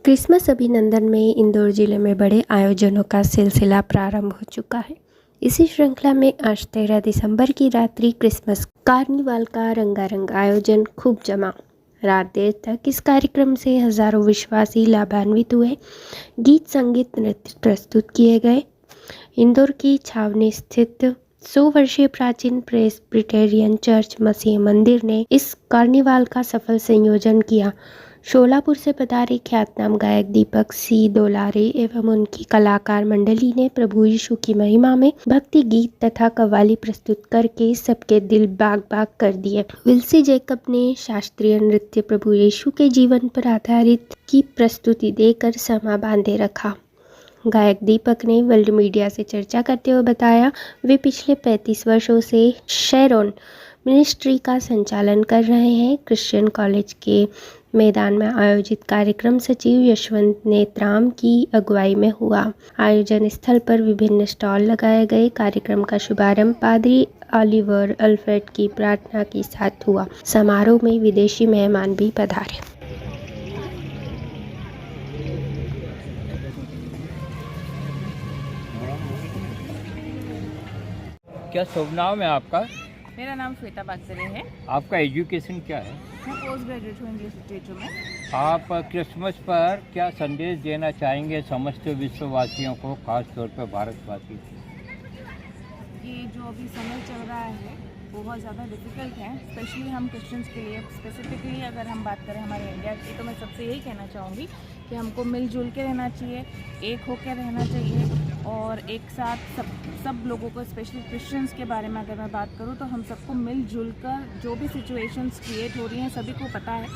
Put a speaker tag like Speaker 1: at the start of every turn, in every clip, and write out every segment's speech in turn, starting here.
Speaker 1: Christmas अभिनंदन में इंदौर जिले में बड़े आयोजनों का सिलसिला प्रारंभ हो चुका है। इसी श्रृंखला में आज 13 दिसंबर की रात्रि क्रिसमस कार्निवाल का रंगारंग आयोजन खूब जमा। रात देर तक इस कार्यक्रम से हजारों विश्वासी लाभान्वित हुए। गीत, संगीत, नृत्य प्रस्तुत किए गए। इंदौर की छावनी स्थित 100 वर्षीय प्राचीन प्रेस्बिटेरियन चर्च मसीह मंदिर ने इस कार्निवाल का सफल संयोजन किया। शोलापुर से पधारे ख्यातनाम गायक दीपक सी दोलारे एवं उनकी कलाकार मंडली ने प्रभु यीशु की महिमा में भक्ति गीत तथा कव्वाली प्रस्तुत करके सबके दिल बाग बाग कर दिए। विल्सी जैकब ने शास्त्रीय नृत्य प्रभु यीशु के जीवन पर आधारित की प्रस्तुति देकर समा बांधे रखा। गायक दीपक ने वर्ल्ड मीडिया से चर्चा करते हुए बताया, वे पिछले 35 वर्षों से शेरोन मिनिस्ट्री का संचालन कर रहे हैं। क्रिश्चियन कॉलेज के मैदान में आयोजित कार्यक्रम सचिव यशवंत नेत्राम की अगुवाई में हुआ। आयोजन स्थल पर विभिन्न स्टॉल लगाए गए। कार्यक्रम का शुभारंभ पादरी ऑलिवर अल्फ्रेड की प्रार्थना के साथ हुआ। समारोह में विदेशी मेहमान भी पधारे।
Speaker 2: क्या शुभ नाम है आपका?
Speaker 3: मेरा नाम श्वेता बागसरे है।
Speaker 2: आपका एजुकेशन क्या है?
Speaker 3: मैं पोस्ट ग्रेजुएट हूँ इंग्लिश लिटरेचर में।
Speaker 2: आप क्रिसमस पर क्या संदेश देना चाहेंगे समस्त विश्ववासियों को, खास तौर पर भारतवासी?
Speaker 3: ये जो अभी समय चल रहा है बहुत ज़्यादा डिफ़िकल्ट है, स्पेशली हम क्रिश्चियंस के लिए। स्पेसिफिकली अगर हम बात करें हमारे इंडिया की, तो मैं सबसे यही कहना चाहूँगी कि हमको मिलजुल के रहना चाहिए, एक होकर रहना चाहिए और एक साथ सब लोगों को, स्पेशली क्रिश्चियंस के बारे में अगर मैं बात करूँ तो हम सबको मिलजुल कर, जो भी सिचुएशंस क्रिएट हो रही हैं सभी को पता है,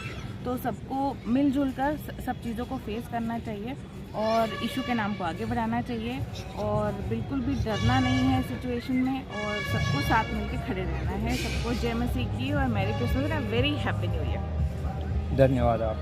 Speaker 3: तो सबको मिलजुल कर सब चीज़ों को फेस करना चाहिए और यीशु के नाम को आगे बढ़ाना चाहिए और बिल्कुल भी डरना नहीं है सिचुएशन में और सबको साथ मिलकर खड़े रहना है। सबको जय मसीह की और merry Christmas and very happy new year.
Speaker 2: धन्यवाद आप।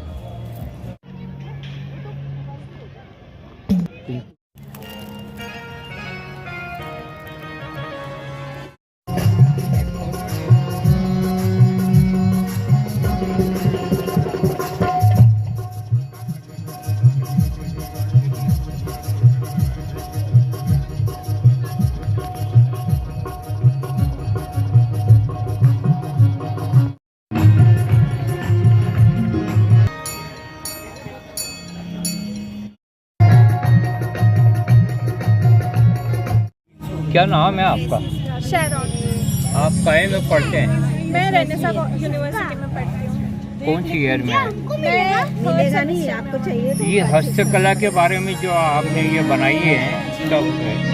Speaker 2: क्या नाम है आपका?
Speaker 4: शेरोन।
Speaker 2: आप कहीं में पढ़ते हैं?
Speaker 4: मैं रेनेसा यूनिवर्सिटी में पढ़ती हूँ।
Speaker 2: कौन सी ईयर में?
Speaker 4: आपको चाहिए
Speaker 2: ये हस्तकला के बारे में जो आपने ये बनाई है, तो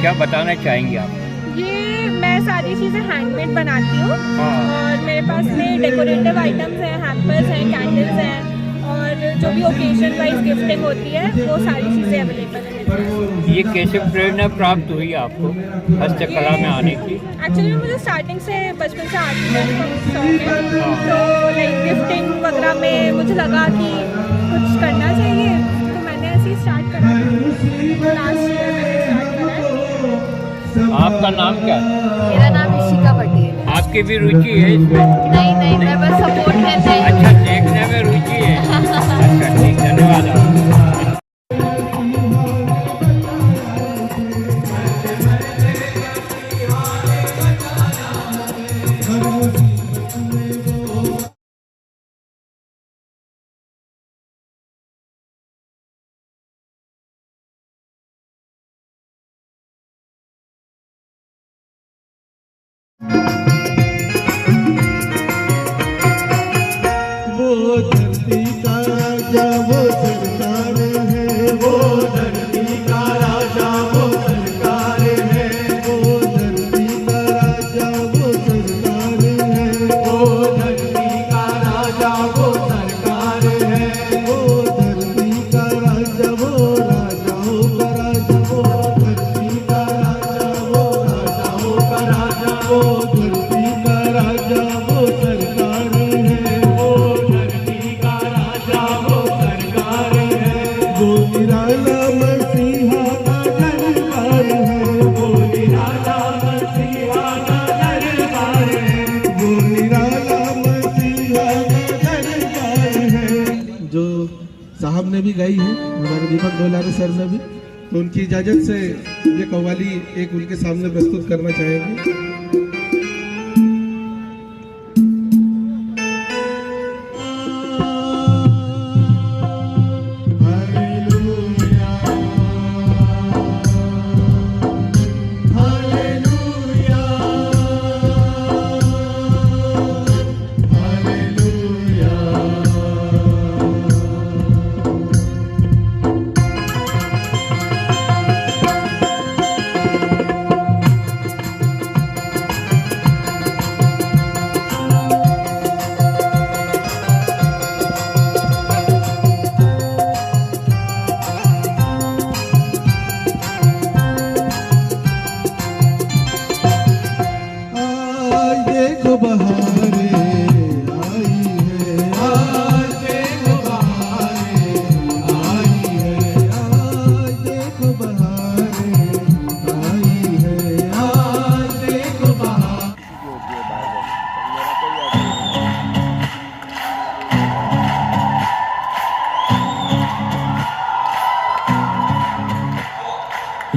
Speaker 2: क्या बताना चाहेंगे आप?
Speaker 4: ये मैं सारी चीज़ें हैंडमेड बनाती हूँ
Speaker 2: हाँ।
Speaker 4: और मेरे पास में डेकोरेटिव आइटम्स हैं, हैम्पर्स हैं, कैंडल्स हैं और जो भी ओकेजन वाइज गिफ्टिंग होती है वो सारी चीज़ें अवेलेबल है।
Speaker 2: ये कैसे प्रेरणा प्राप्त हुई आपको हस्तकला में आने की?
Speaker 4: एक्चुअली मुझे स्टार्टिंग से बचपन से आर्ट का शौक है, तो लाइक गिफ्टिंग वगैरह में मुझे लगा कि कुछ करना चाहिए, तो मैंने ऐसे ही स्टार्ट करा। लास्ट ईयर मैंने स्टार्ट करा है।
Speaker 2: आपका नाम क्या है?
Speaker 5: मेरा नाम ऋषिका पटेल है।
Speaker 2: आपकी भी रुचि है इसमें?
Speaker 5: नहीं, मैं बस सपोर्ट करते हैं।
Speaker 2: अच्छा, देखने में रुचि है। अच्छा, ठीक, धन्यवाद आपका।
Speaker 6: वो धरती का राजा वो सरकार है, वो धरती का राजा वो सरकार है, वो धरती का राजा वो सरकार है, वो धरती का राजा वो सरकार है, वो धरती का राजा वो राजाओं का राजा, वो धरती का राजा वो राजाओं का राजा, वो धरती का राजा वो सरकार है, वो धरती का राजा वो सरकार है, वो निराला मसीहा का दरबार है, वो निराला मसीहा का दरबार है, वो निराला मसीहा का दरबार है। जो साहब ने भी गाई है। हमारे दीपक डोलारे सर ने भी, तो उनकी इजाजत से ये कव्वाली एक उनके सामने प्रस्तुत करना चाहेंगे।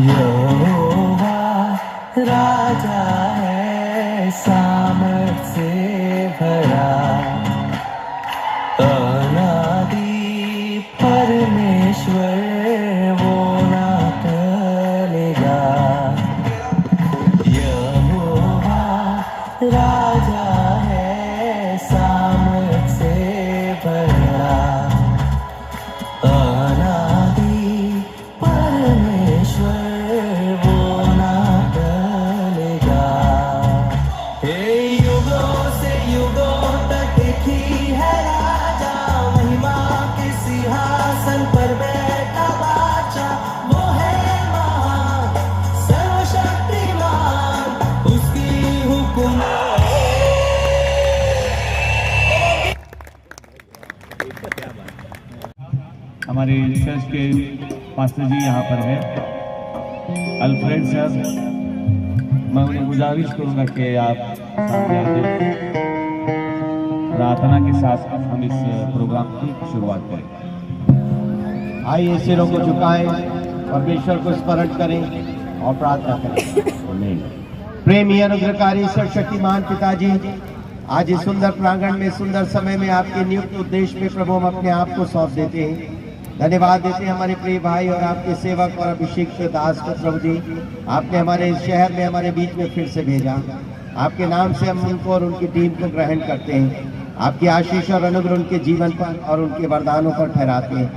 Speaker 7: यहोवा राजा है सामर्थ से भरा, अनादि परमेश्वर वो ना टलेगा। यहोवा राजा है सामर्थ से भरा, अनादि परमेश्वर
Speaker 8: हमारे चर्च के पास्टर जी यहाँ पर हैं, अल्फ्रेड सर। मैं उन्हें गुजारिश करूँगा कि आप सामने आ जाएं। प्रार्थना के साथ हम इस प्रोग्राम की शुरुआत करें।
Speaker 9: आइए सिरों को झुकाएं, परमेश्वर को स्मरण करें और प्रार्थना करें। प्रेमी अनुग्रहकारी सर्वशक्तिमान पिताजी, आज इस सुंदर प्रांगण में, सुंदर समय में आपके नियुक्त उद्देश्य में प्रभु हम अपने आप को सौंप देते हैं। धन्यवाद देते हैं हमारे प्रिय भाई और आपके सेवक और अभिषेक दास को। प्रभु जी, आपने हमारे शहर में, हमारे बीच में फिर से भेजा। आपके नाम से हम उनको और उनकी टीम को ग्रहण करते हैं। आपकी आशीष और अनुग्रह उनके जीवन पर और उनके वरदानों पर ठहराते हैं।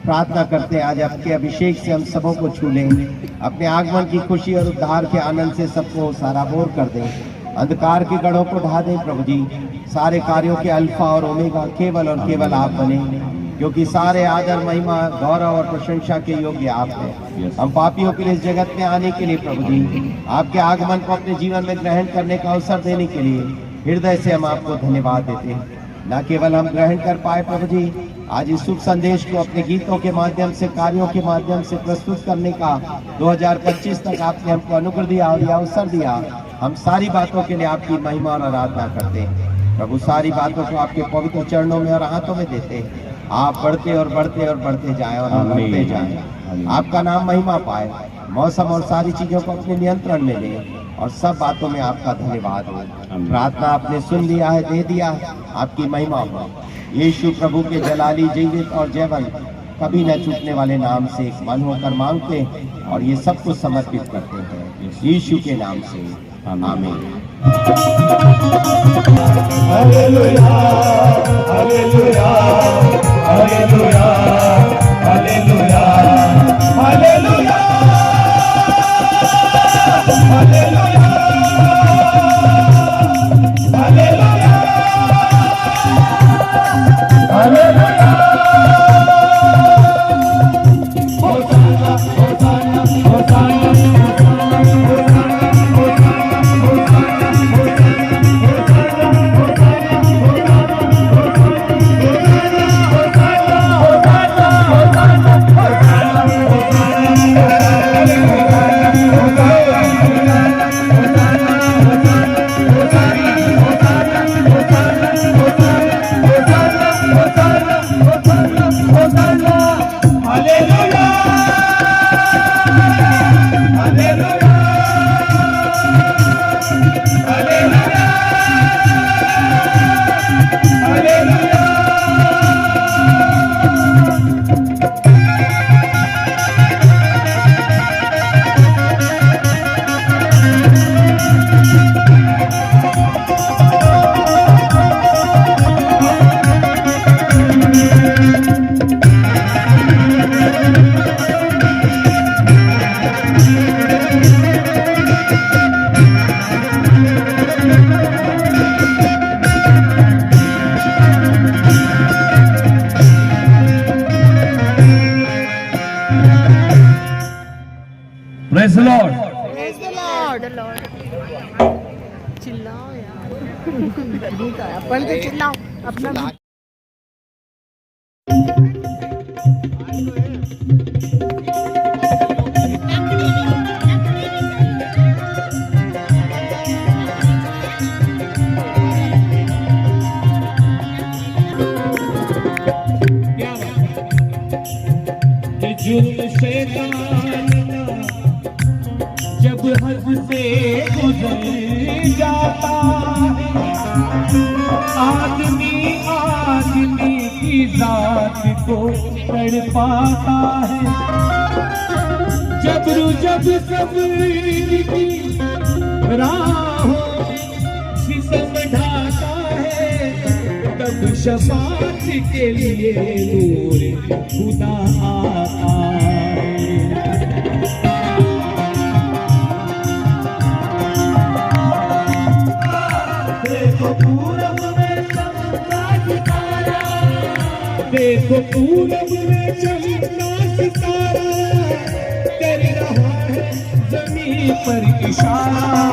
Speaker 9: प्रार्थना करते हैं आज आपके अभिषेक से हम सबों को छू लें, अपने आगमन की खुशी और उद्धार के आनंद से सबको सराबोर कर दें, अंधकार के गढ़ों को ढा दें। प्रभु जी, सारे कार्यों के अल्फा और ओमेगा केवल और केवल आप बने, क्योंकि सारे आदर, महिमा, गौरव और प्रशंसा के योग्य आप हैं। हम पापियों के लिए इस जगत में आने के लिए प्रभु जी, आपके आगमन को अपने जीवन में ग्रहण करने का अवसर देने के लिए हृदय से हम आपको धन्यवाद देते हैं। न केवल हम ग्रहण कर पाए प्रभु जी, आज इस शुभ संदेश को अपने गीतों के माध्यम से, कार्यों के माध्यम से प्रस्तुत करने का 2025 तक आपने हमको अनुग्रह दिया और यह अवसर दिया। हम सारी बातों के लिए आपकी महिमा और आराधना करते हैं। प्रभु, सारी बातों को आपके पवित्र चरणों में और हाथों में देते हैं। आप बढ़ते और बढ़ते और बढ़ते जाएं और हम बढ़ते जाएं, आपका नाम महिमा पाए, मौसम और सारी चीजों को अपने नियंत्रण में ले और सब बातों में आपका धन्यवाद हो। प्रार्थना आपने सुन लिया है, दे दिया, आपकी महिमा हो। यीशु प्रभु के जलाली, जीवित और जयवंत, कभी न छूटने वाले नाम से एक मन होकर मांगते और ये सब कुछ समर्पित करते हैं यीशु के नाम से, आमीन।
Speaker 6: Hallelujah, hallelujah, hallelujah, hallelujah, hallelujah, hallelujah, hallelujah, hallelujah. Hosanna, hosanna, hosanna, hosanna,
Speaker 8: Praise the Lord.
Speaker 3: चिल्लाओ यार अपन तो चिल्लाओ अपना
Speaker 6: जब हद से गुजर जाता है आदमी आदमी की जात को तड़पाता है जबरू जब सब्र की राहों सिसम ढाता है तब शफाअत के लिए नूर खुदा आता है देखो पूरब में चमकता सितारा कर रहा है जमीन पर इशारा